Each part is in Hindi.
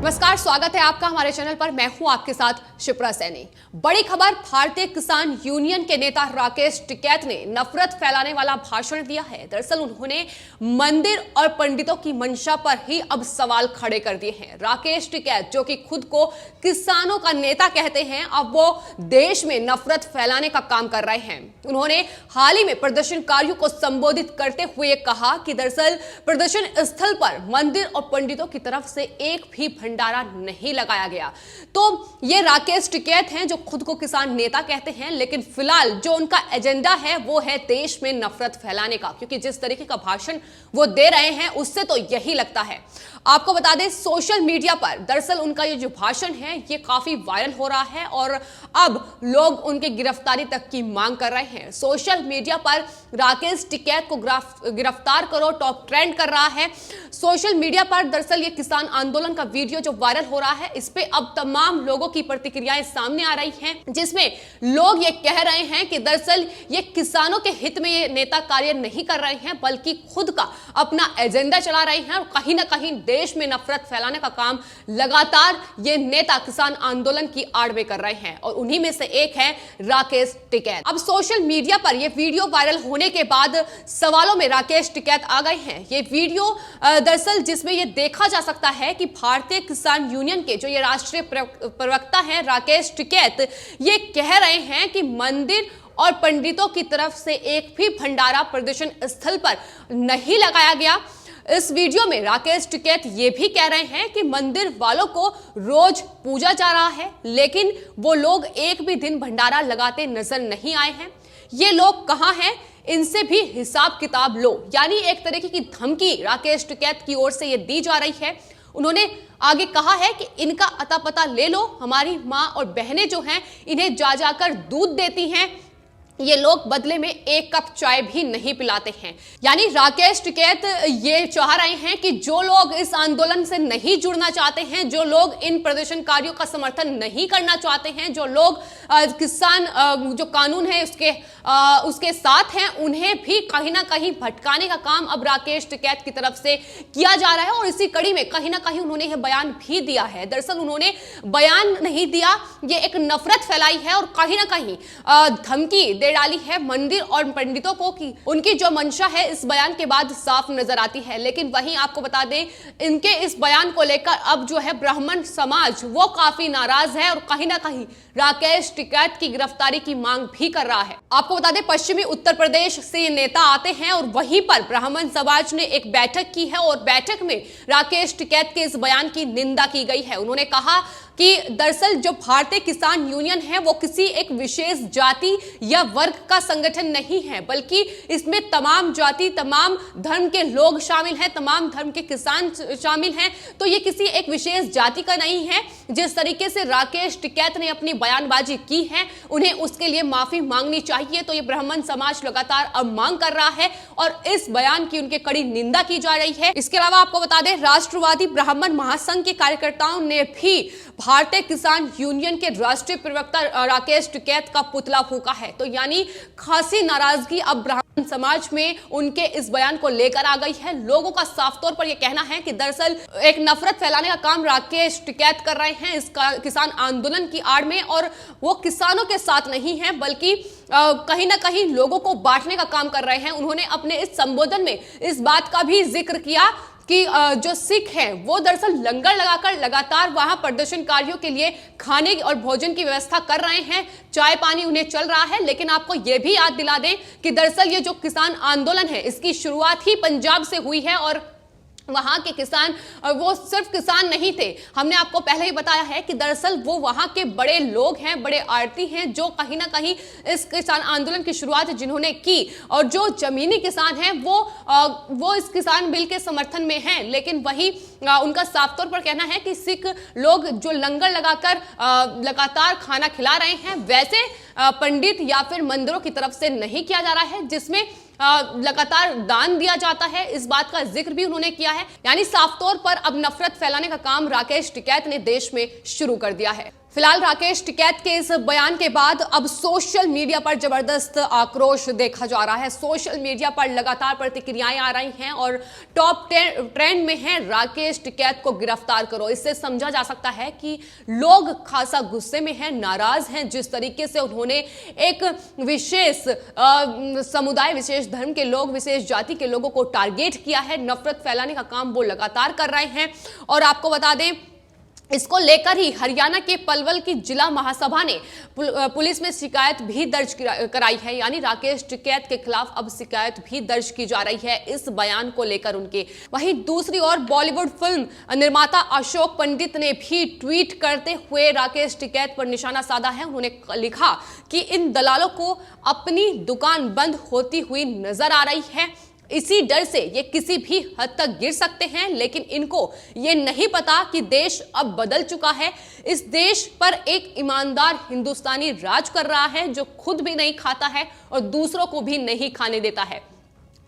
नमस्कार, स्वागत है आपका हमारे चैनल पर। मैं हूं आपके साथ शिप्रा सैनी। बड़ी खबर, भारतीय किसान यूनियन के नेता राकेश टिकैत ने नफरत फैलाने वाला भाषण दिया है। दरअसल उन्होंने मंदिर और पंडितों की मंशा पर ही अब सवाल खड़े कर दिए हैं। राकेश टिकैत, जो कि खुद को किसानों का नेता कहते हैं, अब वो देश में नफरत फैलाने का काम कर रहे हैं। उन्होंने हाल ही में प्रदर्शनकारियों को संबोधित करते हुए कहा कि दरअसल प्रदर्शन स्थल पर मंदिर और पंडितों की तरफ से एक भी भंडारा नहीं लगाया गया। तो ये राकेश टिकैत हैं जो खुद को किसान नेता कहते हैं, लेकिन फिलहाल जो उनका एजेंडा है वो है देश में नफरत फैलाने का, क्योंकि जिस तरीके का भाषण वो दे रहे हैं उससे तो यही लगता है। आपको बता दें, सोशल मीडिया पर दरअसल उनका ये जो भाषण है ये काफी वायरल हो रहा है और अब लोग उनके गिरफ्तारी तक की मांग कर रहे हैं। सोशल मीडिया पर राकेश टिकैत को गिरफ्तार करो टॉप ट्रेंड कर रहा है। सोशल मीडिया पर दरअसल ये किसान आंदोलन का वीडियो जो वायरल हो रहा है, इस पे अब तमाम लोगों की प्रतिक्रियाएं सामने आ रही हैं, जिसमें लोग ये कह रहे हैं कि दरअसल ये किसानों के हित में ये नेता कार्य नहीं कर रहे हैं, बल्कि खुद का अपना एजेंडा चला रहे हैं और कहीं ना कहीं देश में नफरत फैलाने का काम लगातार ये नेता किसान आंदोलन की आड़ में कर रहे हैं। और उन्हीं में से एक है राकेश टिकैत। अब सोशल मीडिया पर यह वीडियो वायरल होने के बाद सवालों में राकेश टिकैत आ गए हैं। ये वीडियो दरअसल जिसमें यह देखा जा सकता है कि भारतीय किसान यूनियन के जो ये राष्ट्रीय प्रवक्ता हैं राकेश टिकैत, ये कह रहे हैं कि मंदिर और पंडितों की तरफ से एक भी भंडारा प्रदर्शन स्थल पर नहीं लगाया गया। इस वीडियो में राकेश टिकैत ये भी कह रहे हैं कि मंदिर वालों को रोज पूजा जा रहा है, लेकिन वो लोग एक भी दिन भंडारा लगाते नजर नहीं आए हैं। ये लोग कहां हैं, इनसे भी हिसाब किताब लो। यानी एक तरीके की धमकी राकेश टिकैत की ओर से ये दी जा रही है। उन्होंने आगे कहा है कि इनका अता पता ले लो, हमारी माँ और बहनें जो हैं इन्हें जा जाकर दूध देती हैं, ये लोग बदले में एक कप चाय भी नहीं पिलाते हैं। यानी राकेश टिकैत ये चाह रहे हैं कि जो लोग इस आंदोलन से नहीं जुड़ना चाहते हैं, जो लोग इन प्रदर्शनकारियों का समर्थन नहीं करना चाहते हैं, जो लोग किसान जो कानून है उसके साथ हैं, उन्हें भी कहीं ना कहीं भटकाने का काम अब राकेश टिकैत की तरफ से किया जा रहा है। और इसी कड़ी में कहीं ना कहीं उन्होंने यह बयान भी दिया है। दरअसल उन्होंने बयान नहीं दिया, ये एक नफरत फैलाई है और कहीं ना कहीं धमकी दे डाली है मंदिर और पंडितों को कि उनकी जो मंशा है इस बयान के बाद साफ नजर आती है। लेकिन वहीं आपको बता दें, इनके इस बयान को लेकर अब जो है ब्राह्मण समाज वो काफी नाराज है और कहीं ना कहीं राकेश टिकैत की गिरफ्तारी की मांग भी कर रहा है। आपको बता दें, पश्चिमी उत्तर प्रदेश से ये नेता आते हैं और वहीं पर ब्राह्मण समाज ने एक बैठक की है और बैठक में राकेश टिकैत के इस बयान की निंदा की गई है। उन्होंने कहा कि दरअसल जो भारतीय किसान यूनियन है वो किसी एक विशेष जाति या वर्ग का संगठन नहीं है, बल्कि इसमें तमाम जाति, तमाम धर्म के लोग शामिल हैं, तमाम धर्म के किसान शामिल हैं। तो ये किसी एक विशेष जाति का नहीं है। जिस तरीके से राकेश टिकैत ने अपनी बयानबाजी की है, उन्हें उसके लिए माफी मांगनी चाहिए। तो ये ब्राह्मण समाज लगातार अब मांग कर रहा है और इस बयान की उनके कड़ी निंदा की जा रही है। इसके अलावा आपको बता दें, राष्ट्रवादी ब्राह्मण महासंघ के कार्यकर्ताओं ने भी भारतीय किसान यूनियन के राष्ट्रीय प्रवक्ता राकेश टिकैत का पुतला फूंका है। तो यानी खासी नाराजगी अब ब्राह्मण समाज में उनके इस बयान को लेकर आ गई है। लोगों का साफ तौर पर यह कहना है कि दरअसल एक नफरत फैलाने का काम राकेश टिकैत कर रहे हैं इस किसान आंदोलन की आड़ में, और वो किसानों के साथ नहीं है, बल्कि कहीं ना कहीं लोगों को बांटने का काम कर रहे हैं। उन्होंने अपने इस संबोधन में इस बात का भी जिक्र किया कि जो सिख हैं वो दरअसल लंगर लगाकर लगातार वहां प्रदर्शनकारियों के लिए खाने और भोजन की व्यवस्था कर रहे हैं, चाय पानी उन्हें चल रहा है। लेकिन आपको यह भी याद दिला दें कि दरअसल ये जो किसान आंदोलन है इसकी शुरुआत ही पंजाब से हुई है और वहां के किसान वो सिर्फ किसान नहीं थे। हमने आपको पहले ही बताया है कि दरअसल वो वहां के बड़े लोग हैं, बड़े आड़ती हैं, जो कहीं ना कहीं इस किसान आंदोलन की शुरुआत जिन्होंने की। और जो जमीनी किसान हैं वो इस किसान बिल के समर्थन में हैं। लेकिन वही उनका साफ तौर पर कहना है कि सिख लोग जो लंगर लगाकर लगातार खाना खिला रहे हैं, वैसे पंडित या फिर मंदिरों की तरफ से नहीं किया जा रहा है, जिसमें लगातार दान दिया जाता है। इस बात का जिक्र भी उन्होंने किया है। यानी साफ तौर पर अब नफरत फैलाने का काम राकेश टिकैत ने देश में शुरू कर दिया है। फिलहाल राकेश टिकैत के इस बयान के बाद अब सोशल मीडिया पर जबरदस्त आक्रोश देखा जा रहा है। सोशल मीडिया पर लगातार प्रतिक्रियाएं आ रही हैं और टॉप ट्रेंड में है राकेश टिकैत को गिरफ्तार करो। इससे समझा जा सकता है कि लोग खासा गुस्से में हैं, नाराज हैं। जिस तरीके से उन्होंने एक विशेष समुदाय, विशेष धर्म के लोग, विशेष जाति के लोगों को टारगेट किया है, नफरत फैलाने का काम वो लगातार कर रहे हैं। और आपको बता दें, इसको लेकर ही हरियाणा के पलवल की जिला महासभा ने पुलिस में शिकायत भी दर्ज कराई है। यानी राकेश टिकैत के खिलाफ अब शिकायत भी दर्ज की जा रही है इस बयान को लेकर उनके। वहीं दूसरी ओर बॉलीवुड फिल्म निर्माता अशोक पंडित ने भी ट्वीट करते हुए राकेश टिकैत पर निशाना साधा है। उन्होंने लिखा कि इन दलालों को अपनी दुकान बंद होती हुई नजर आ रही है। इसी डर से ये किसी भी हद तक गिर सकते हैं, लेकिन इनको ये नहीं पता कि देश अब बदल चुका है। इस देश पर एक ईमानदार हिंदुस्तानी राज कर रहा है, जो खुद भी नहीं खाता है और दूसरों को भी नहीं खाने देता है।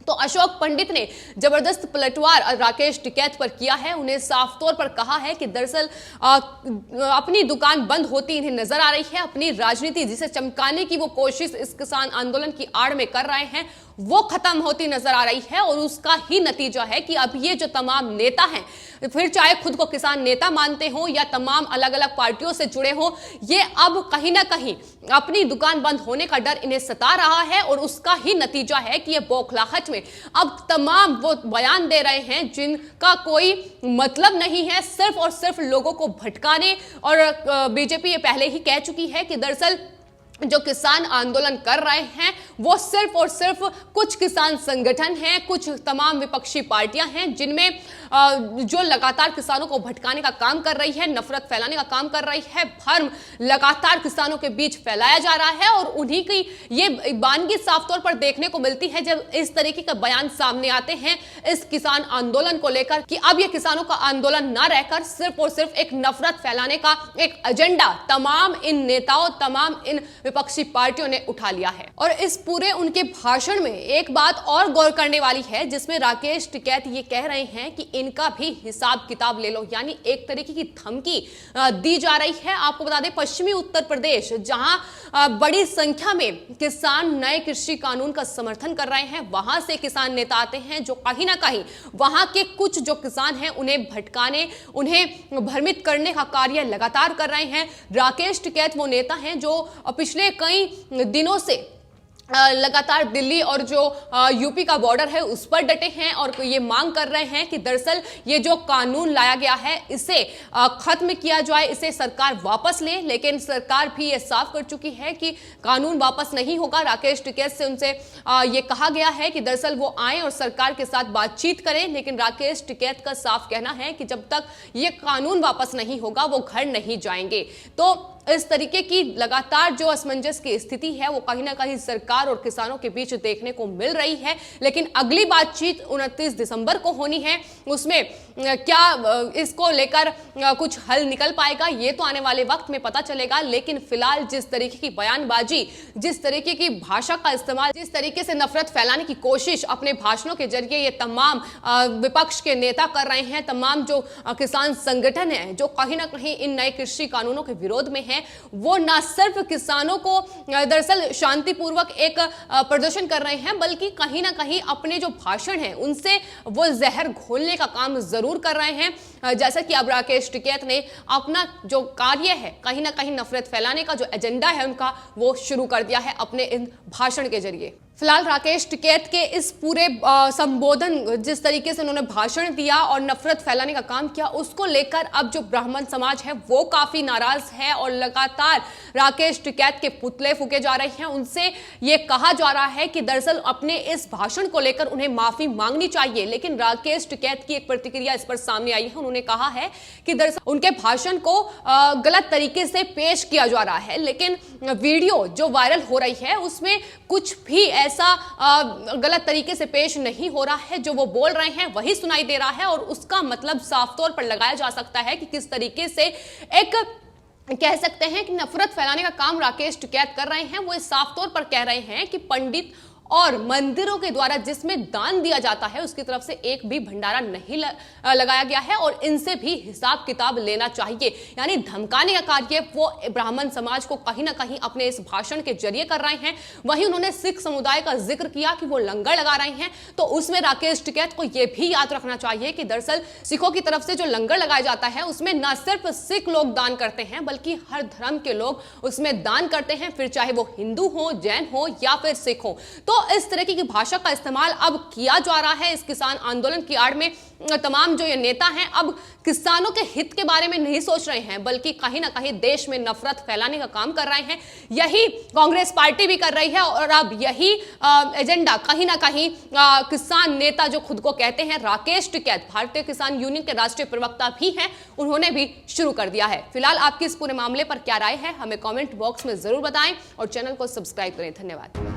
तो अशोक पंडित ने जबरदस्त पलटवार राकेश टिकैत पर किया है। उन्हें साफ तौर पर कहा है कि दरअसल अपनी दुकान बंद होती इन्हें नजर आ रही है। अपनी राजनीति जिसे चमकाने की वो कोशिश इस किसान आंदोलन की आड़ में कर रहे हैं, वो खत्म होती नजर आ रही है। और उसका ही नतीजा है कि अब ये जो तमाम नेता हैं, फिर चाहे खुद को किसान नेता मानते हो या तमाम अलग अलग पार्टियों से जुड़े हो, ये अब कहीं ना कहीं अपनी दुकान बंद होने का डर इन्हें सता रहा है। और उसका ही नतीजा है कि ये बौखलाहट में अब तमाम वो बयान दे रहे हैं जिनका कोई मतलब नहीं है, सिर्फ और सिर्फ लोगों को भटकाने। और बीजेपी ये पहले ही कह चुकी है कि दरअसल जो किसान आंदोलन कर रहे हैं वो सिर्फ और सिर्फ कुछ किसान संगठन हैं, कुछ तमाम विपक्षी पार्टियां हैं, जिनमें जो लगातार किसानों को भटकाने का काम कर रही है, नफरत फैलाने का काम कर रही है, भर्म लगातार किसानों के बीच फैलाया जा रहा है। और उन्हीं की ये बानगी साफ तौर पर देखने को मिलती है जब इस तरीके का बयान सामने आते हैं इस किसान आंदोलन को लेकर कि अब ये किसानों का आंदोलन ना रहकर सिर्फ और सिर्फ एक नफरत फैलाने का एक एजेंडा तमाम इन नेताओं, तमाम इन विपक्षी पार्टियों ने उठा लिया है। और इस पूरे उनके भाषण में एक बात और गौर करने वाली है, जिसमें राकेश टिकैत ये कह रहे हैं कि इनका भी हिसाब किताब ले लो। यानी एक तरीके की धमकी दी जा रही है। आपको बता दें, पश्चिमी उत्तर प्रदेश, जहां बड़ी संख्या में किसान नए कृषि कानून का समर्थन कर रहे हैं, वहां से किसान नेता आते हैं जो कहीं ना कहीं वहां के कुछ जो किसान हैं उन्हें भटकाने, उन्हें भ्रमित करने का कार्य लगातार कर रहे हैं। राकेश टिकैत वो नेता हैं जो पिछले कई दिनों से लगातार दिल्ली और जो यूपी का बॉर्डर है उस पर डटे हैं और ये मांग कर रहे हैं कि दरअसल ये जो कानून लाया गया है इसे खत्म किया जाए, इसे सरकार वापस ले। लेकिन सरकार भी ये साफ कर चुकी है कि कानून वापस नहीं होगा। राकेश टिकैत से उनसे ये कहा गया है कि दरअसल वो आए और सरकार के साथ बातचीत करें, लेकिन राकेश टिकैत का साफ कहना है कि जब तक ये कानून वापस नहीं होगा वो घर नहीं जाएंगे। तो इस तरीके की लगातार जो असमंजस की स्थिति है वो कहीं ना कहीं सरकार और किसानों के बीच देखने को मिल रही है। लेकिन अगली बातचीत 29 दिसंबर को होनी है, उसमें क्या इसको लेकर कुछ हल निकल पाएगा ये तो आने वाले वक्त में पता चलेगा। लेकिन फिलहाल जिस तरीके की बयानबाजी, जिस तरीके की भाषा का इस्तेमाल, जिस तरीके से नफरत फैलाने की कोशिश अपने भाषणों के जरिए ये तमाम विपक्ष के नेता कर रहे हैं, तमाम जो किसान संगठन है जो कहीं ना कहीं इन नए कृषि कानूनों के विरोध में है, वो न सिर्फ किसानों को दरअसल शांतिपूर्वक एक प्रदर्शन कर रहे हैं, बल्कि कहीं ना कहीं अपने जो भाषण है उनसे वो जहर घोलने का काम जरूर कर रहे हैं। जैसा कि अब राकेश टिकैत ने अपना जो कार्य है, कहीं ना कहीं नफरत फैलाने का जो एजेंडा है उनका, वो शुरू कर दिया है अपने इन भाषण के जरिए। फिलहाल राकेश टिकैत के इस पूरे संबोधन, जिस तरीके से उन्होंने भाषण दिया और नफरत फैलाने का काम किया, उसको लेकर अब जो ब्राह्मण समाज है वो काफी नाराज है और लगातार राकेश टिकैत के पुतले फूके जा रहे हैं। उनसे ये कहा जा रहा है कि दरअसल अपने इस भाषण को लेकर उन्हें माफी मांगनी चाहिए। लेकिन राकेश टिकैत की एक प्रतिक्रिया इस पर सामने आई है। उन्होंने कहा है कि दरअसल उनके भाषण को गलत तरीके से पेश किया जा रहा है, लेकिन वीडियो जो वायरल हो रही है उसमें कुछ भी ऐसा गलत तरीके से पेश नहीं हो रहा है। जो वो बोल रहे हैं वही सुनाई दे रहा है और उसका मतलब साफ तौर पर लगाया जा सकता है कि किस तरीके से एक कह सकते हैं कि नफरत फैलाने का काम राकेश टिकैत कर रहे हैं। वो इस साफ तौर पर कह रहे हैं कि पंडित और मंदिरों के द्वारा जिसमें दान दिया जाता है उसकी तरफ से एक भी भंडारा नहीं लगाया गया है और इनसे भी हिसाब किताब लेना चाहिए। यानी धमकाने का कार्य वो ब्राह्मण समाज को कहीं ना कहीं अपने इस भाषण के जरिए कर रहे हैं। वहीं उन्होंने सिख समुदाय का जिक्र किया कि वो लंगर लगा रहे हैं, तो उसमें राकेश टिकैत को यह भी याद रखना चाहिए कि दरअसल सिखों की तरफ से जो लंगर लगाया जाता है उसमें न सिर्फ सिख लोग दान करते हैं बल्कि हर धर्म के लोग उसमें दान करते हैं, फिर चाहे वो हिंदू हो, जैन हो या फिर सिख हो। तो इस तरह की भाषा का इस्तेमाल अब किया जा रहा है इस किसान आंदोलन की आड़ में। तमाम जो ये नेता हैं अब किसानों के हित के बारे में नहीं सोच रहे हैं बल्कि कहीं ना कहीं देश में नफरत फैलाने का काम कर रहे हैं। यही कांग्रेस पार्टी भी कर रही है और अब यही एजेंडा कहीं ना कहीं किसान नेता जो खुद को कहते हैं राकेश टिकैत, भारतीय किसान यूनियन के राष्ट्रीय प्रवक्ता भी हैं, उन्होंने भी शुरू कर दिया है। फिलहाल आपकी इस पूरे मामले पर क्या राय है हमें कमेंट बॉक्स में जरूर बताएं और चैनल को सब्सक्राइब करें। धन्यवाद।